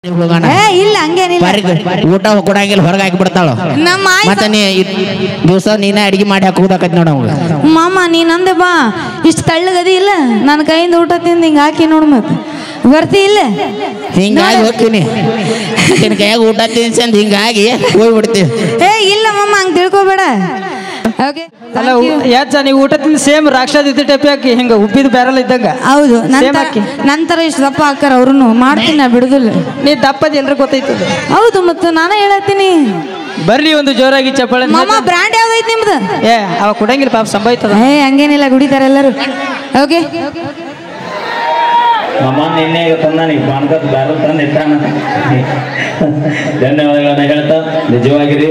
ಇಲ್ಲ ಹಂಗೇನಿಲ್ಲ ಊಟ ಕೊಡಂಗಿಲ್ಲ ಹೊರಗೆ ಹಾಕಿ ಬಿಡ್ತಾಳ ಮತ್ತೆ ನೀ ದಿವಸ ನೀನೇ ಅಡಿಗೆ ಮಾಡಿ ಹಾಕೋದಾಕತ್ ನೋಡ ಮಾಮ ನೀನಂದೆ ಬಾ ಇಷ್ಟು ತಳ್ಳಗದಿ ಇಲ್ಲ ನನ್ನ ಕೈಯಿಂದ ಊಟ ತಿಂದು ಹಿಂಗೆ ಹಾಕಿ ನೋಡು ಮತ್ತೆ ಬರ್ತಿ ಇಲ್ಲ ಹಿಂಗಾಗಿ ಹೋಗ್ತೀನಿ ನಿನ್ನ ಕೈಯಾಗ ಊಟ ತಿನ್ಸಂದ್ ಹಿಂಗಾಗಿ ಹೋಗ್ಬಿಡ್ತೀವಿ ಇಲ್ಲ ಮಾಮ ಹಂಗೆ ತಿಳ್ಕೊಬೇಡ ಅಲ್ಲ ಯಾಚ ನೀವು ಊಟ ತಿಂದು ಸೇಮ್ ರಾಕ್ಷಸ ಇದ್ದ ಟೈಪ್ ಹಾಕಿ ಹಿಂಗ ಉಬ್ಬಿದ ಬ್ಯಾರಲ್ ಇದ್ದಂಗ ಹೌದು ನಂತರ ಇಷ್ಟು ದಪ್ಪ ಹಾಕಾರ ಅವ್ರು ಮಾಡ್ತೀನಿ ನಾ ಬಿಡುದಿಲ್ಲ ನೀ ದಪ್ಪದ ಎಲ್ರಿಗೂ ಗೊತ್ತೈತದ ಹೌದು ಮತ್ತೆ ನಾನೇ ಹೇಳತ್ತೀನಿ ಬರ್ಲಿ ಒಂದು ಜೋರಾಗಿ ಚಪ್ಪಾಳೆ ಮಾಮ ಬ್ರ್ಯಾಂಡ್ ಯಾವ್ದೈತಿ ನಿಮ್ದು ಅವ ಕುಡಂಗಿಲ್ಲ ಪಾಪ ಸಂಭವಿತದ ಹಂಗೇನಿಲ್ಲ ಕುಡಿತಾರೆ ಎಲ್ಲರೂ ಓಕೆ ನಮ್ಮ ನಿನ್ನೆ ತಂದಾನಿಗೆ ಪಾನ್ಕತ್ ಬ್ಯಾರಲ್ ತಂದು ಇಟ್ಟಾನ ಧನ್ಯವಾದಗಳನ್ನ ಹೇಳ್ತಾ ನಿಜವಾಗಿರಿ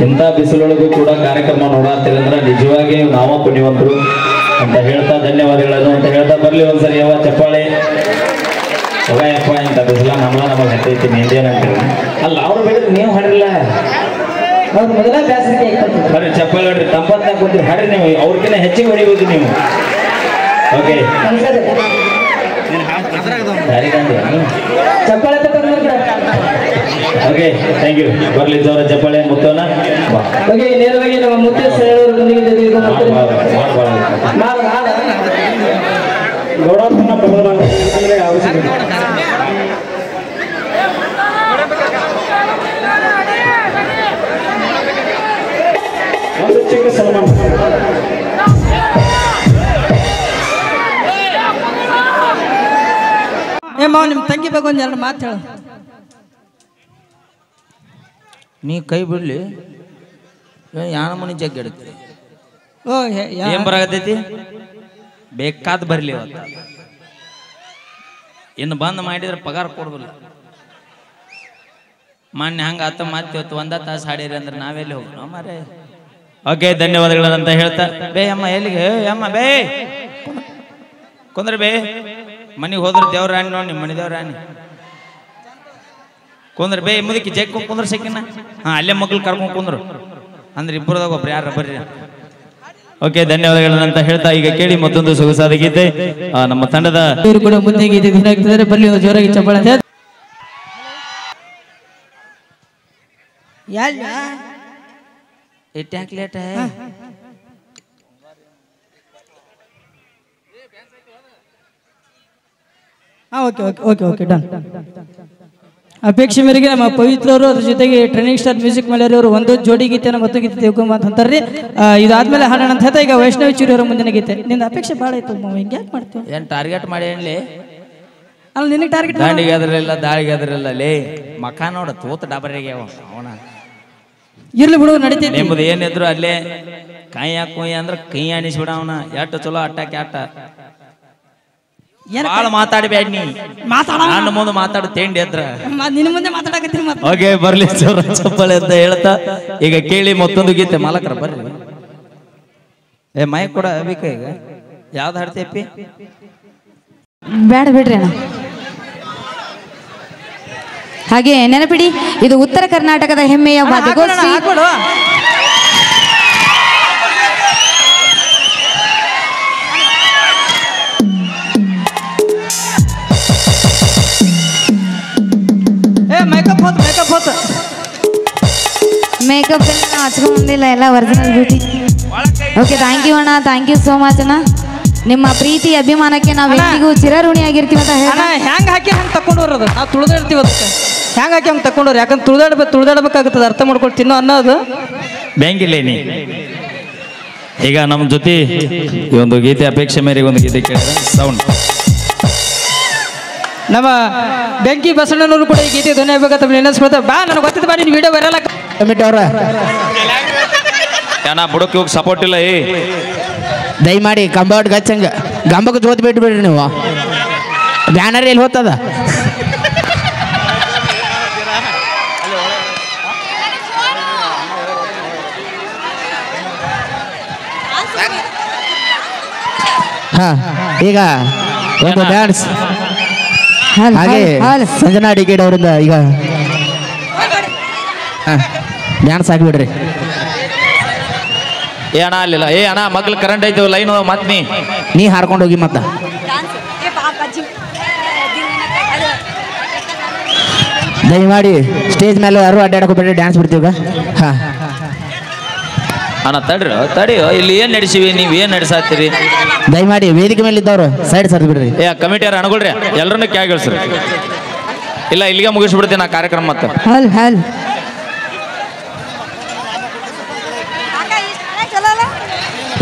ಇಂಥ ಬಿಸಿಲೊಳಗೂ ಕೂಡ ಕಾರ್ಯಕ್ರಮ ನೋಡಾತೀರಿ ಅಂದ್ರೆ ನಿಜವಾಗಿ ನಾವ ಪುಣ್ಯವಂತರು ಅಂತ ಹೇಳ್ತಾ ಧನ್ಯವಾದಗಳನ್ನು ಅಂತ ಹೇಳ್ತಾ ಬರ್ಲಿ ಒಂದ್ಸರಿ ಯಾವ ಚಪ್ಪಾಳೆ ಹೋಗಯಪ್ಪ ಇಂಥ ಬಿಸಿಲ ನಮಗೆ ಹತ್ತೈತಿ ನಿಂದೇನಂತೀರಿ ಅಲ್ಲ ಅವ್ರು ಬೇಕಿದ್ರೆ ನೀವು ಹಾಡಿಲ್ಲ ಮೊದಲ ಬ್ಯಾಸರಿಕೆ ಬರ್ರಿ ಚಪ್ಪಾಳೆ ಹೊಡ್ರಿ ತಂಪತ್ನಾಗ ಕೂತ್ರಿ ಹಾಡ್ರಿ ನೀವು ಅವ್ರಿಗಿನ್ನ ಹೆಚ್ಚಿಗೆ ಹೊಡಿಬೇಕು ನೀವು ಓಕೆ ಚಪ್ಪಾಳೆ ಓಕೆ ಥ್ಯಾಂಕ್ ಯು ಬರ್ಲಿ ಜೋರ ಚಪ್ಪಾಳೆ ಮುತ್ತೋಣ ಓಕೆ ನೇರವಾಗಿ ನಮ್ಮ ಮುತ್ತೆ ಚಿಕ್ಕ ಸಲ್ಮಾನ್ ಮಾವ ನಿಮ್ಮ ತಂಗಿ ಬಗ್ಗೆ ಒಂದು ಎರಡು ಮಾತು ಹೇಳು ನೀ ಕೈ ಬಿಡ್ಲಿ ಯಾನ ಮನಿ ಜಗ್ಗಿ ಇಡುತ್ತೆ ಏನ್ ಬರಾಗತೈತಿ ಬೇಕಾದ್ ಬರ್ಲಿ ಅವತ್ತು ಇನ್ನು ಬಂದ್ ಮಾಡಿದ್ರೆ ಪಗಾರ ಕೊಡುದಿಲ್ಲ ಮಾನ್ಯ ಹಂಗ ಆತ ಮಾತಿವತ್ತು ಒಂದ ತಾಸು ಹಾಡಿರಿ ಅಂದ್ರೆ ನಾವೆಲ್ಲಿ ಹೋಗೋಣ ಮಾರೇ ಓಕೆ ಧನ್ಯವಾದಗಳಂತ ಹೇಳ್ತಾ ಬೇ ಅಮ್ಮ ಎಲ್ಲಿಗೆ ಅಮ್ಮ ಬೇ ಕುಂದ್ರೆ ಬೇ ಮನೆಗೆ ಹೋದ್ರೆ ದೇವ್ರ ರಾಣಿ ನೋಡಿ ನಿಮ್ಮ ಮನೆ ದೇವ್ರ ರಾಣಿ ಕುಂದ್ರೆ ಬೇ ಮುದಕಿ ಜಗ್ಕೊಂಡು ಕುಂದ್ರ ಸೆಕಿನ ಅಲ್ಲೇ ಮಕ್ಳು ಕರ್ಕೊಂಡು ಕುಂದ್ರು ಅಂದ್ರೆ ಇಬ್ಬರದಾಗ ಒಬ್ರು ಯಾರ ಬರ್ರಿ ಓಕೆ ಧನ್ಯವಾದಗಳಂತ ಹೇಳ್ತಾ ಈಗ ಕೇಳಿ ಮತ್ತೊಂದು ಸೊಗಸಾದ ಗೀತೆ ನಮ್ಮ ತಂಡದ ಕೂಡ ಮುಂದೆ ಗೀತೆ ದಿನ ಬರ್ಲಿ ಜೋರಾಗಿ ಚಪ್ಪಾಳೆ ಇಟ್ಯಾಕ್ late okay okay okay okay done ಅಪೇಕ್ಷೆ ಮೇರೆಗೆ ನಮ್ಮ ಪವಿತ್ರ ಅವರು ಅದ್ರ ಜೊತೆಗೆ ಟ್ರೈನಿಂಗ್ ಸ್ಟಾರ್ ಮ್ಯೂಸಿಕ್ ಮಲೆಯವರು ಅವರು ಒಂದು ಜೋಡಿ ಗೀತೆನ ಮತ್ತು ಗೀತೆ ತಿಳ್ಕೊಂಬ ಅಂತ ಅಂತಾರ್ರಿ ಇದಾದ್ಮೇಲೆ ಹಾಡೋಣ ಅಂತ ಹೇಳ್ತಾ ಈಗ ವೈಷ್ಣವಿ ಚೂರಿ ಅವರ ಮುಂದಿನ ಗೀತೆ ನಿನ್ನ ಅಪೇಕ್ಷೆ ಭಾಳ ಆಯ್ತು ಹಿಂಗೆ ಯಾಕೆ ಮಾಡ್ತೀವಿ ಏನ್ ಟಾರ್ಗೆಟ್ ಮಾಡಿ ಏನ್ಲಿ ಅಲ್ಲ ನಿನಗೆ ಟಾರ್ಗೆಟ್ ದಾಂಡಿಗೆ ಅದ್ರಲ್ಲ ದಾಳಿಗೆ ಅದ್ರಲ್ಲ ಲೇ ಮಕ ನೋಡ ತೋತ ಡಾಬರಿಗೆ ಅವನ ಇರ್ಲಿ ಬಿಡು ನಡೀತೈತಿ ನಿಮ್ಮದು ಏನಿದ್ರು ಅಲ್ಲೇ ಕೈ ಹಾಕುಯ್ ಅಂದ್ರೆ ಕೈ ಅನಿಸ್ಬಿಡ ಅವನ ಎಟ್ಟು ಚಲೋ ಅಟ್ಟಕ್ಕೆ ಅಟ್ಟ ಭಾಳ ಮಾತಾಡಬೇಡ ನೀ ನನ್ನ ಮುಂದೆ ಮಾತಾಡ ತಿಂಡಿ ಅದ್ರ ನಿನ್ನ ಮುಂದೆ ಮಾತಾಡಕತ್ತೀನಿ ಮತ್ತೆ ಓಕೆ ಬರ್ಲಿ ಜೋರ ಚಪ್ಪಳೆ ಅಂತ ಹೇಳ್ತಾ ಈಗ ಕೇಳಿ ಮತ್ತೊಂದು ಗೀತೆ ಮಾಲಕರ ಬರ್ರಿ ಮೈ ಕೂಡ ಬೇಕ ಈಗ ಯಾವ್ದು ಹಾಡ್ತೇಪಿ ಬೇಡ ಬಿಡ್ರಿ ಅಣ್ಣ ಹಾಗೆ ನೆನಪಿಡಿ ಇದು ಉತ್ತರ ಕರ್ನಾಟಕದ ಹೆಮ್ಮೆಯ ವಾದ್ಯಗೋಷ್ಠಿ ಮೇಕಪ್ ಎಲ್ಲ ನಾವು ಹಚ್ಕೊಂಡಿಲ್ಲ ಎಲ್ಲ original beauty okay thank you ಅಣ್ಣ ಥ್ಯಾಂಕ್ ಯು ಸೋ ಮಚ್ ಅಣ್ಣ ನಿಮ್ಮ ಪ್ರೀತಿ ಅಭಿಮಾನಕ್ಕೆ ನಾವು ಎಂದಿಗೂ ಚಿರಋಣಿ ಆಗಿರ್ತೀವಿ ಅಂತ ಹೇಳ ಹೆಂಗ್ ಹಾಕಿ ಹಂಗೆ ತಕೊಂಡು ಬರೋದು ನಾವು ತುಳಿದಾಡ್ತೀವಿ ಅದಕ್ಕೆ ಹೆಂಗ್ ಹಾಕಿ ಹಂಗೆ ತಕೊಂಡವ್ರು ಯಾಕಂದ್ರೆ ತುಳಿದಾಡ್ಬೇಕಾಗುತ್ತದೆ ಅರ್ಥ ಮಾಡ್ಕೊಂಡು ತಿನ್ನೋ ಅನ್ನೋದು ಬ್ಯಾಂಕಿಲ್ಲ ನೀ ಈಗ ನಮ್ಮ ಜೊತೆ ಈ ಒಂದು ಗೀತೆ ಅಪೇಕ್ಷೆ ಮೇರೆಗೆ ಒಂದು ಗೀತೆ ಕೇಳಿದ್ರೆ ಸೌಂಡ್ ನಮ್ಮ ಬೆಂಕಿ ಬಸಣ್ಣನವರು ಕೂಡ ಈ ಗೀತೆ ಧ್ವನಿ ಆಗ್ಬೇಕಂತ ನೆನೆಸ್ಕೊಳ್ತಾರೆ ಬಾ ನನಗೆ ಗೊತ್ತಿದ್ದು ಬಾ ನೀನು ವಿಡಿಯೋ ವೈರಲ್ ಕಮಿಟಿ ಅವ್ರ ಯಾನ ಬುಡಕ್ಕೆ ಹೋಗಿ ಸಪೋರ್ಟ್ ಇಲ್ಲ ದಯಮಾಡಿ ಕಂಬೌಟ್ ಗಚ್ಚಂಗ ಗಂಬಕ್ಕೆ ಜೋತ್ ಬಿಟ್ಟು ಬಿಡ್ರಿ ನೀವು ಬ್ಯಾನರ್ ಎಲ್ಲಿ ಹೋಗ್ತದ ಹಾ ಈಗ ಒಂದು ಡ್ಯಾನ್ಸ್ ಹಾಗೆ ಸಂಜನಾ ಡಿಗೇಡ್ ಅವರಿಂದ ಈಗ ಡ್ಯಾನ್ಸ್ ಆಗಿಬಿಡ್ರಿ ಏ ಅಣ್ಣ ಅಲ್ಲಿಲ್ಲ ಏ ಅಣ್ಣ ಮಗ್ಲು ಕರೆಂಟ್ ಐತೆ ಲೈನ್ ಮತ್ ನೀ ಹಾರ್ಕೊಂಡು ಹೋಗಿ ಮತ್ತ ದಯಮಾಡಿ ಸ್ಟೇಜ್ ಮೇಲೆ ಯಾರು ಅಡ್ಡಾಡಕೋಬೇಡಿ, ಡ್ಯಾನ್ಸ್ ಬಿಡ್ತೀವಿ. ಹಾಂ ಅಣ್ಣ ತಡಿಯೋ ಇಲ್ಲಿ ಏನು ನಡೆಸಿವಿ, ನೀವು ಏನು ನಡೆಸಾತ್ತೀರಿ? ದಯಮಾಡಿ ವೇದಿಕೆ ಮೇಲೆ ಇದ್ದವ್ರು ಸೈಡ್ ಸರ್ದು ಬಿಡ್ರಿ. ಕಮಿಟಿಯವ್ರು ಅಣಗೊಳ್ರಿ, ಎಲ್ಲರನ್ನೂ ಕ್ಯಾಗಿಳ್ಸ್ರಿ. ಇಲ್ಲ ಇಲ್ಲಿಗೆ ಮುಗಿಸ್ಬಿಡ್ತೀನಿ ನಾ ಕಾರ್ಯಕ್ರಮ. ಮತ್ತೆ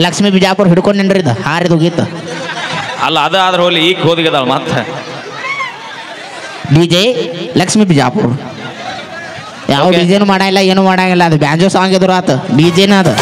ಲಕ್ಷ್ಮೀ ಬಿಜಾಪುರ ಹಿಡ್ಕೊಂಡು ನಿನ್ರಿದ ಹಾರಿದು ಗೀತ ಅಲ್ಲ, ಅದು ಆದ್ರೆ ಹೋಗ್ಲಿ, ಈಗ ಹೋದಿಗದಲ್ಲ ಮತ್ತೆ DJ ಲಕ್ಷ್ಮೀ ಬಿಜಾಪುರ. ಯಾವ ಡಿಜೆನು ಮಾಡಂಗಿಲ್ಲ, ಏನು ಮಾಡಂಗಿಲ್ಲ. ಅದು ಬ್ಯಾಂಜೋ ಸಾಂಗ್ ಎದುರು ಆತ, ಡಿಜೆನ ಅದು.